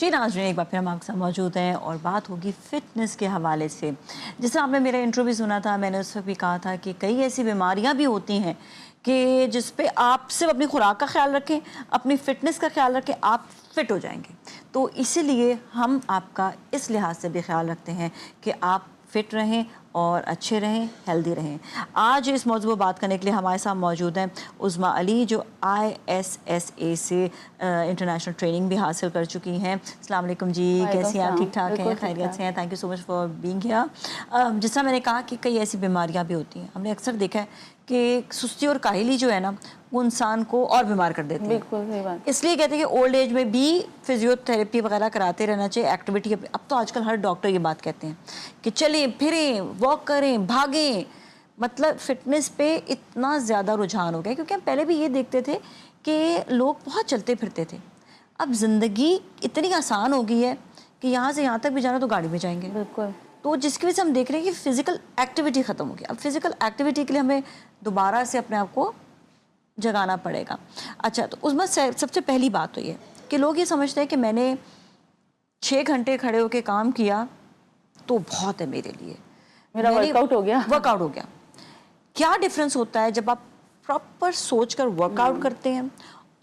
जी नाज़रीन, एक बार फिर हम आपके साथ मौजूद हैं और बात होगी फ़िटनेस के हवाले से। जैसे आपने मेरा इंट्रो भी सुना था, मैंने उस वक्त भी कहा था कि कई ऐसी बीमारियां भी होती हैं कि जिस पे आप सिर्फ अपनी खुराक का ख्याल रखें, अपनी फ़िटनेस का ख्याल रखें, आप फिट हो जाएंगे। तो इसीलिए हम आपका इस लिहाज से भी ख्याल रखते हैं कि आप फिट रहें और अच्छे रहें, हेल्दी रहें। आज इस मौजूद पर बात करने के लिए हमारे साथ मौजूद हैं उज़्मा अली, जो ISSA से इंटरनेशनल ट्रेनिंग भी हासिल कर चुकी हैं। अस्सलाम वालेकुम जी, कैसी हैं आप? ठीक ठाक हैं? खैरियत से हैं? Thank you so much for being here. जिस तरह मैंने कहा कि कई ऐसी बीमारियां भी होती हैं, हमने अक्सर देखा है कि सुस्ती और काहली जो है ना, वो इंसान को और बीमार कर देती है। बिल्कुल सही बात। इसलिए कहते हैं कि ओल्ड एज में भी फिजियोथेरेपी वगैरह कराते रहना चाहिए, एक्टिविटी। अब तो आजकल हर डॉक्टर ये बात कहते हैं कि चलें फिरें, वॉक करें, भागें। मतलब फ़िटनेस पे इतना ज़्यादा रुझान हो गया, क्योंकि हम पहले भी ये देखते थे कि लोग बहुत चलते फिरते थे। अब ज़िंदगी इतनी आसान हो गई है कि यहाँ से यहाँ तक भी जाना तो गाड़ी में जाएंगे। बिल्कुल। तो जिसकी वजह से हम देख रहे हैं कि फ़िज़िकल एक्टिविटी ख़त्म हो गई। अब फ़िज़िकल एक्टिविटी के लिए हमें दोबारा से अपने आप को जगाना पड़ेगा। अच्छा, तो उसमें सबसे पहली बात तो ये कि लोग ये समझते हैं कि मैंने 6 घंटे खड़े होकर काम किया तो बहुत है मेरे लिए, मेरा वर्कआउट हो गया। वर्कआउट हो गया। क्या डिफरेंस होता है जब आप प्रॉपर सोचकर वर्कआउट करते हैं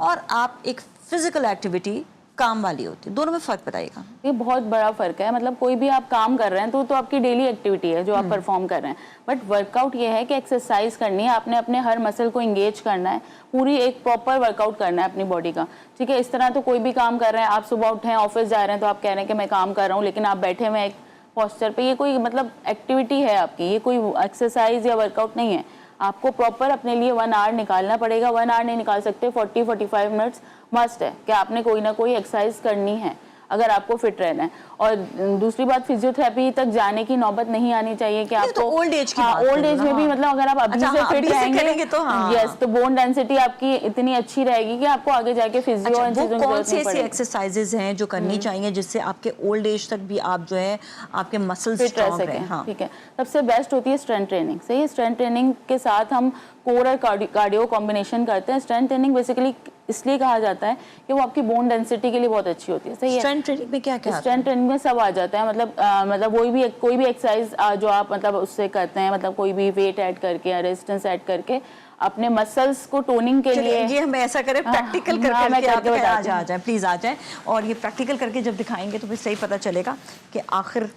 और आप एक फिजिकल एक्टिविटी काम वाली होती है? दोनों में फ़र्क बताइएगा। ये बहुत बड़ा फ़र्क है। मतलब कोई भी आप काम कर रहे हैं तो आपकी डेली एक्टिविटी है जो आप परफॉर्म कर रहे हैं, बट वर्कआउट ये है कि एक्सरसाइज करनी है, आपने अपने हर मसल को इंगेज करना है, पूरी एक प्रॉपर वर्कआउट करना है अपनी बॉडी का। ठीक है, इस तरह तो कोई भी काम कर रहे हैं, आप सुबह उठे हैं, ऑफिस जा रहे हैं, तो आप कह रहे हैं कि मैं काम कर रहा हूँ, लेकिन आप बैठे हुए एक पोस्चर पे, ये कोई मतलब एक्टिविटी है आपकी, ये कोई एक्सरसाइज या वर्कआउट नहीं है। आपको प्रॉपर अपने लिए 1 आवर निकालना पड़ेगा। 1 आवर नहीं निकाल सकते, 40-45 मिनट्स मस्ट है कि आपने कोई ना कोई एक्सरसाइज करनी है अगर आपको फिट रहना है। और दूसरी बात, फिजियोथेरेपी तक जाने की नौबत नहीं आनी चाहिए कि आपको तो ओल्ड एज की ओल्ड एज में भी मतलब अगर आप अभी से फिट रहेंगे तो यस, तो बोन डेंसिटी आपकी इतनी अच्छी रहेगी कि आपको आगे जाके फिजियो और चीजों की कौन सी ऐसी एक्सरसाइजेज हैं जो करनी चाहिए जिससे आपके ओल्ड एज तक भी आप जो है आपके मसल्स फिट रह सकें? ठीक है, सबसे बेस्ट होती है स्ट्रेंथ ट्रेनिंग। सही है, स्ट्रेंथ ट्रेनिंग के साथ हम कोर और कार्डियो कॉम्बिनेशन करते हैं। स्ट्रेंथ ट्रेनिंग बेसिकली इसलिए कहा जाता है कि वो आपकी बोन डेंसिटी के लिए बहुत अच्छी होती है। सही है, स्ट्रेंथ ट्रेनिंग में क्या क्या? स्ट्रेंथ ट्रेनिंग में सब आ जाता है। मतलब कोई भी एक्सरसाइज जो आप मतलब उससे करते हैं, मतलब कोई भी वेट ऐड करके या रेजिस्टेंस ऐड करके अपने मसल्स को टोनिंग के लिए। ये हम ऐसा करें, प्रैक्टिकल करके आ जाए प्लीज, आ जाए। और ये प्रैक्टिकल करके जब दिखाएंगे तो फिर सही पता चलेगा कि आखिर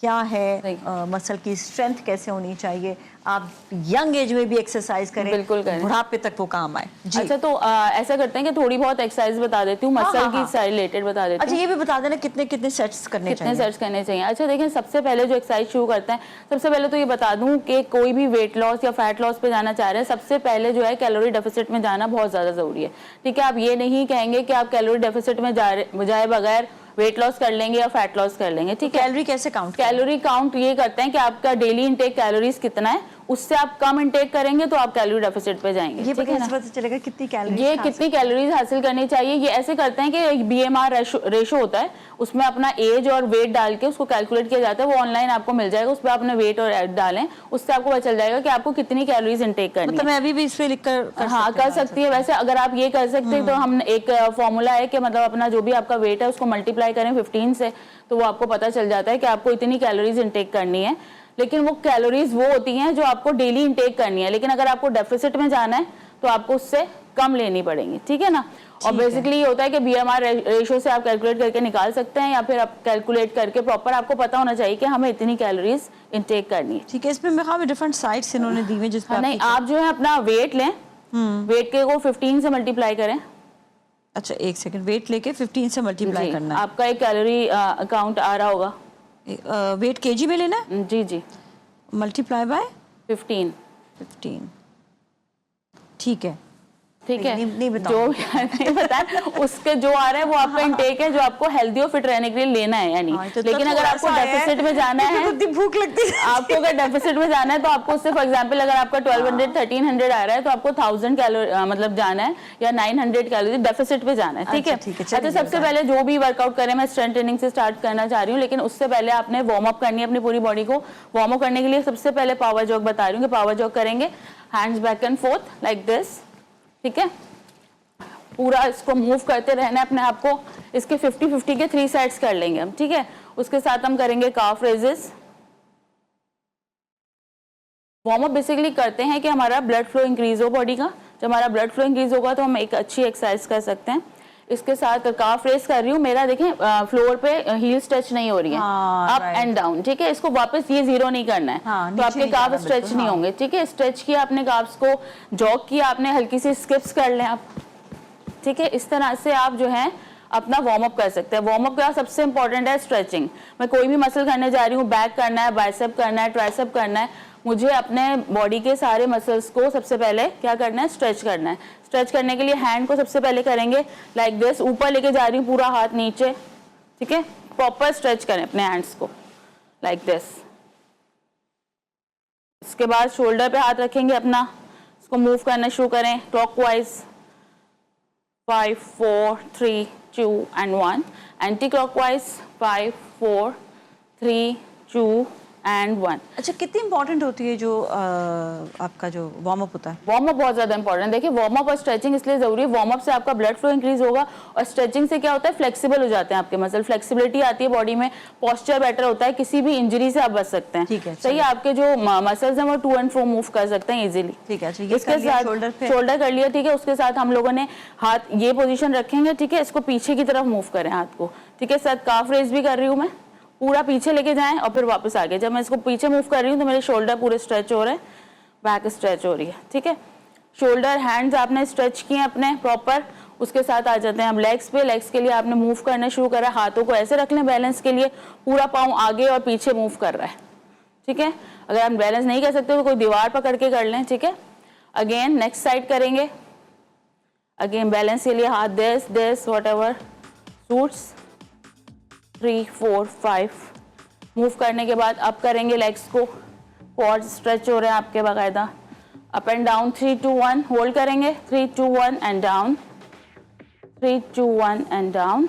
क्या है मसल की स्ट्रेंथ कैसे होनी चाहिए। आप यंग एज में भी एक्सरसाइज करें, बिल्कुल करें, बुढ़ापे तक वो काम आए। जी। अच्छा, तो ऐसा करते हैं कि थोड़ी बहुत एक्सरसाइज बता देती हूँ, मसल की से रिलेटेड बता देती हूँ। अच्छा, ये भी बता देना कितने कितने सेट्स करने चाहिए? कितने सेट्स करने चाहिए? अच्छा देखिए, सबसे पहले जो एक्सरसाइज शुरू करते हैं, सबसे पहले तो ये बता दूं कि कोई भी वेट लॉस या फैट लॉस पे जाना चाह रहे हैं, सबसे पहले जो है कैलोरी डेफिसिट में जाना बहुत ज्यादा जरूरी है। ठीक है, आप ये नहीं कहेंगे कि आप कैलोरी डेफिसिट में जाए बगैर वेट लॉस कर लेंगे या फैट लॉस कर लेंगे। ठीक है, कैलोरी कैसे काउंट? कैलोरी काउंट ये करते हैं कि आपका डेली इनटेक कैलोरीज कितना है, उससे आप कम इनटेक करेंगे तो आप कैलोरी डेफिसिट पे जाएंगे। ये पता चलेगा कितनी कैलोरी, ये कितनी कैलोरीज हासिल करनी चाहिए। ये ऐसे करते हैं कि एक BMR रेशो होता है, उसमें अपना एज और वेट डाल के उसको कैलकुलेट किया जाता है। वो ऑनलाइन आपको मिल जाएगा, उस पर अपने वेट और एज डालें, उससे आपको पता चल जाएगा कि आपको कितनी कैलोरीज इनटेक करनी है। मतलब मैं अभी भी इस पे लिख कर हाँ कर सकती है। वैसे अगर आप ये कर सकते हैं तो हम एक फॉर्मूला है कि मतलब अपना जो भी आपका वेट है उसको मल्टीप्लाई करें 15 से, तो वो आपको पता चल जाता है कि आपको इतनी कैलोरीज इनटेक करनी है। लेकिन वो कैलोरीज वो होती हैं जो आपको डेली इनटेक करनी है, लेकिन अगर आपको डेफिसिट में जाना है तो आपको उससे कम लेनी पड़ेगी। ठीक है ना। और बेसिकली ये होता है कि BMR रेशो से आप कैलकुलेट करके निकाल सकते हैं, या फिर आप कैलकुलेट करके प्रॉपर आपको पता होना चाहिए कि हमें इतनी कैलोरीज इनटेक करनी है। ठीक है, इसमें मेरे डिफरेंट साइट्स इन्होंने दी हुई, जिसमें नहीं, आप जो है अपना वेट लें, वेट के को 15 से मल्टीप्लाई करें। अच्छा, एक सेकंड, वेट लेके 15 से मल्टीप्लाई करना है। आपका एक कैलोरी अकाउंट आ रहा होगा। वेट केजी में लेना है? जी, मल्टीप्लाई बाय 15। ठीक है, ठीक है, नहीं जो नहीं बता उसके जो आ रहा है वो आपका इनटेक है, जो आपको हेल्दी और फिट रहने के लिए लेना है। यानी लेकिन अगर आपको डेफिसिट में जाना है, भूख लगती है आपको अगर डेफिसिट में जाना है तो आपको उससे फॉर एग्जांपल अगर आपका 1200-1300 आ रहा है तो आपको 1000 कैलोरी मतलब जाना है, या 900 कैलोरी डेफिसिट पे जाना है। ठीक है। अच्छा, सबसे पहले जो भी वर्कआउट करें, मैं स्ट्रेंथ ट्रेनिंग से स्टार्ट करना चाह रही हूँ, लेकिन उससे पहले आपने वार्म अप करनी है अपनी पूरी बॉडी को। वार्म अप करने के लिए सबसे पहले पावर जॉग बता रही हूँ कि पावर जॉग करेंगे, hands back and fourth like this. ठीक है, पूरा इसको मूव करते रहना है अपने आप को। इसके 50-50 के 3 सेट्स कर लेंगे हम, ठीक है। उसके साथ हम करेंगे काफ रेजेस। वार्म अप बेसिकली करते हैं कि हमारा ब्लड फ्लो इंक्रीज हो बॉडी का। जब हमारा ब्लड फ्लो इंक्रीज होगा तो हम एक अच्छी एक्सरसाइज कर सकते हैं। इसके साथ काफ रेस कर रही हूँ, मेरा देखें फ्लोर पे हील्स टच नहीं हो रही है, अप एंड डाउन, ठीक है। इसको वापस ये जीरो नहीं करना है, तो आपके काफ स्ट्रेच नहीं होंगे, ठीक है। स्ट्रेच किया आपने काफ्स को, जॉग किया आपने, हल्की सी स्किप्स कर लें आप, ठीक है। इस तरह से आप जो है अपना वार्म अप कर सकते हैं। वार्म अप का सबसे इंपॉर्टेंट है स्ट्रेचिंग। मैं कोई भी मसल करने जा रही हूँ, बैक करना है, बाइसेप करना है, ट्राइसेप करना है, मुझे अपने बॉडी के सारे मसल्स को सबसे पहले क्या करना है, स्ट्रेच करना है। स्ट्रेच करने के लिए हैंड को सबसे पहले करेंगे लाइक दिस, ऊपर लेके जा रही हूँ, पूरा हाथ नीचे, ठीक है। प्रॉपर स्ट्रेच करें अपने हैंड्स को लाइक दिस। इसके बाद शोल्डर पे हाथ रखेंगे अपना, इसको मूव करना शुरू करें clockwise, 5 4 3 2 and 1, anti clockwise 5 4 3 2 and 1। अच्छा, कितनी इंपॉर्टेंट होती है जो आपका जो वार्म अप होता है? वार्म अप बहुत ज्यादा इंपॉर्टेंट। देखिए वार्म अप और स्ट्रेचिंग इसलिए जरूरी है, वार्म अप से आपका ब्लड फ्लो इंक्रीज होगा और स्ट्रेचिंग से क्या होता है, फ्लेक्सिबल हो जाते हैं आपके मसल, फ्लेक्सिबिलिटी आती है बॉडी में, पोस्चर बेटर होता है, किसी भी इंजरी से आप बच सकते हैं, ठीक है। सही है। आपके जो मसल्स हैं वो टू एंड फ्रो मूव कर सकते हैं इजीली, ठीक है। इसके साथ शोल्डर कर लिया, ठीक है। उसके साथ हम लोगों ने हाथ ये पोजीशन रखेंगे, ठीक है। इसको पीछे की तरफ मूव करें हाथ को, ठीक है। साथ काफ रेज भी कर रही हूँ मैं, पूरा पीछे लेके जाएं और फिर वापस आगे। जब मैं इसको पीछे मूव कर रही हूँ तो मेरे शोल्डर पूरे स्ट्रेच हो रहे हैं, बैक स्ट्रेच हो रही है, ठीक है। शोल्डर हैंड्स आपने स्ट्रेच किए अपने प्रॉपर। उसके साथ आ जाते हैं हम लेग्स पे। लेग्स के लिए आपने मूव करना शुरू करा, हाथों को ऐसे रख लें बैलेंस के लिए, पूरा पाँव आगे और पीछे मूव कर रहा है, ठीक है। अगर आप बैलेंस नहीं कर सकते तो कोई दीवार पकड़ के कर लें, ठीक है। अगेन नेक्स्ट साइड करेंगे, अगेन बैलेंस के लिए हाथ this this what ever suits, 3 4 5। Move करने के बाद अप करेंगे लेग्स को, क्वाड्स स्ट्रेच हो रहे हैं आपके बाकायदा, अप एंड डाउन 3 2 1, होल्ड करेंगे 3 2 1 and down, 3 2 1 and down,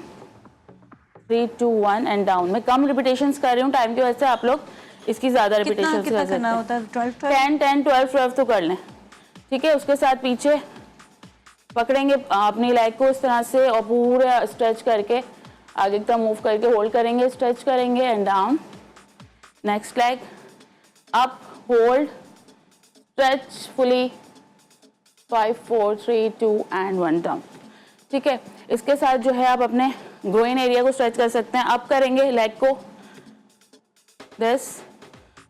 3 2 1 and down. मैं कम रिपीटेशंस कर रही हूँ टाइम की वजह से, आप लोग इसकी ज्यादा रिपीटेशंस कर सकते हैं। 10 10 12 12 तो कर लें, ठीक है। उसके साथ पीछे पकड़ेंगे अपनी लेग को इस तरह से और पूरा स्ट्रेच करके आगे तक मूव करके होल्ड करेंगे, स्ट्रेच करेंगे and down. Next leg up, hold, stretch fully, 5 4 3 2 and 1 down, ठीक है। इसके साथ जो है आप अपने ग्रोइन एरिया को स्ट्रेच कर सकते हैं। अप करेंगे लेग को, दिस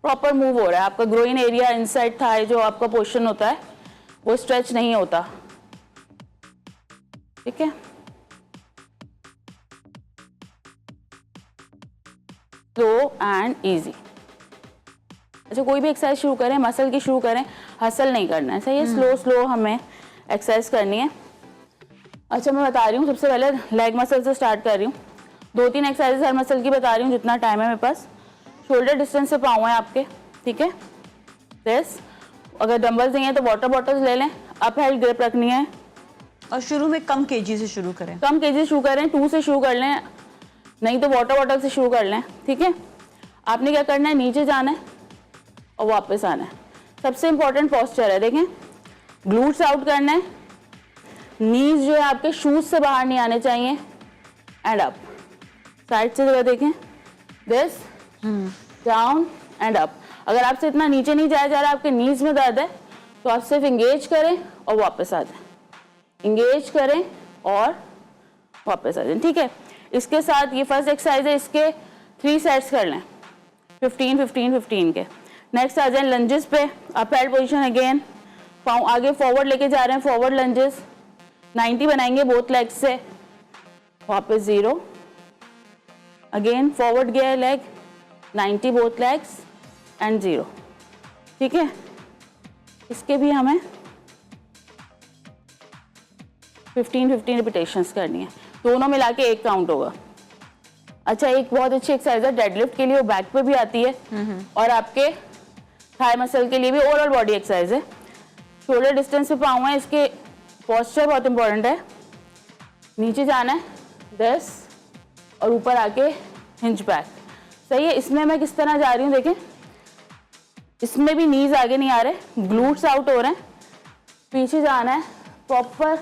प्रॉपर मूव हो रहा है आपका ग्रोइन एरिया, इनसाइड थाई जो आपका पोर्शन होता है वो स्ट्रेच नहीं होता, ठीक है। Slow and easy. अच्छा, कोई भी एक्सरसाइज शुरू करें, मसल की शुरू करें, हसल नहीं करना है, सही है। स्लो स्लो हमें एक्सरसाइज करनी है। अच्छा, मैं बता रही हूँ सबसे पहले लेग मसल से स्टार्ट कर रही हूँ। 2-3 एक्सरसाइज हर मसल की बता रही हूँ जितना टाइम है मेरे पास। शोल्डर डिस्टेंस से पाँव है आपके, ठीक है। दिस, अगर डंबल्स नहीं है तो वाटर बॉटल्स ले लें, अप हेल्ड ग्रिप रखनी है। और शुरू में कम केजी से शुरू करें, कम केजी शुरू करें, 2 से शुरू कर लें, नहीं तो वाटर बॉटल से शुरू कर लें, ठीक है। आपने क्या करना है, नीचे जाना है और वापस आना है। सबसे इंपॉर्टेंट पोस्चर है, देखें ग्लूट्स आउट करना है, नीज जो है आपके शूज से बाहर नहीं आने चाहिए, एंड अप। साइड से जगह देखें, दिस डाउन एंड अप। अगर आपसे इतना नीचे नहीं जाया जा रहा, आपके नीज में दर्द है, तो आप सिर्फ इंगेज करें और वापस आ जाए, इंगेज करें और वापस आ जाए, ठीक है। इसके साथ ये फर्स्ट एक्सरसाइज है, इसके 3 सेट्स कर लें 15 15 15 के। नेक्स्ट आ जाए लंजेस पे, अप हेल्ड पोजीशन, अगेन पाँव आगे फॉरवर्ड लेके जा रहे हैं, फॉरवर्ड लंजेस 90 बनाएंगे बोथ लेग्स से, वापस 0, अगेन फॉरवर्ड गया लेग 90 बोथ लेग्स एंड 0, ठीक है। इसके भी हमें 15 15 रिपीटेशंस करनी है, दोनों मिला के 1 काउंट होगा। अच्छा, एक बहुत अच्छी एक्सरसाइज है डेडलिफ्ट के लिए, वो बैक पे भी आती है और आपके थाई मसल के लिए भी ओवरऑल बॉडी एक्सरसाइज है। शोल्डर डिस्टेंस पे पाँव है, इसके पोस्चर बहुत इंपॉर्टेंट है, नीचे जाना है दिस और ऊपर आके हिंज बैक, सही है। इसमें मैं किस तरह जा रही हूँ देखें, इसमें भी नीज आगे नहीं आ रहे, ग्लूट्स आउट हो रहे हैं, पीछे जाना है, प्रॉपर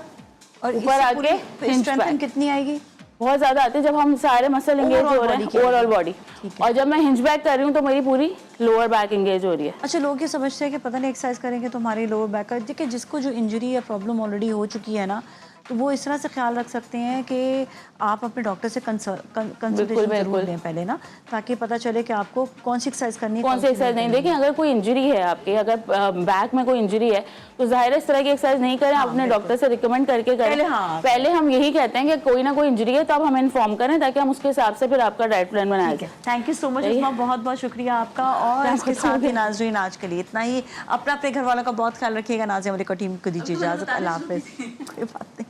और ऊपर आके स्ट्रेंथ कितनी आएगी? बहुत ज्यादा आती है जब हम सारे मसल एंगेज हो रहे हैं, ओवरऑल बॉडी। और जब मैं हिंज बैक कर रही हूँ तो मेरी पूरी लोअर बैक एंगेज हो रही है। अच्छा, लोग ये समझते हैं कि पता नहीं एक्सरसाइज करेंगे तो हमारी लोअर बैक का, देखिए जिसको जो इंजरी या प्रॉब्लम ऑलरेडी हो चुकी है ना, तो वो इस तरह से ख्याल रख सकते हैं कि आप अपने डॉक्टर से कंसल्टेशन जरूर लें पहले ना, ताकि पता चले कि आपको कौन सी एक्सरसाइज करनी है, कौन सी एक्सरसाइज नहीं। देखिए अगर कोई इंजरी है आपकी, अगर बैक में कोई इंजरी है तो जाहिर है इस तरह की एक्सरसाइज नहीं करें, आप अपने डॉक्टर से रिकमेंड करके करें। पहले हम यही कहते हैं कि कोई ना कोई इंजरी है तो आप हमें इन्फॉर्म करें, ताकि हम उसके हिसाब से फिर आपका डाइट प्लान बनाया जाए। थैंक यू सो मच, बहुत बहुत शुक्रिया आपका। और इसके साथ ही नाज़रीन आज के लिए इतना ही। अपना अपने घर वालों का बहुत ख्याल रखिएगा। नाज़िया मलिक और टीम को दीजिए इजाजत। अल्लाह हाफिज़। कोई बात नहीं।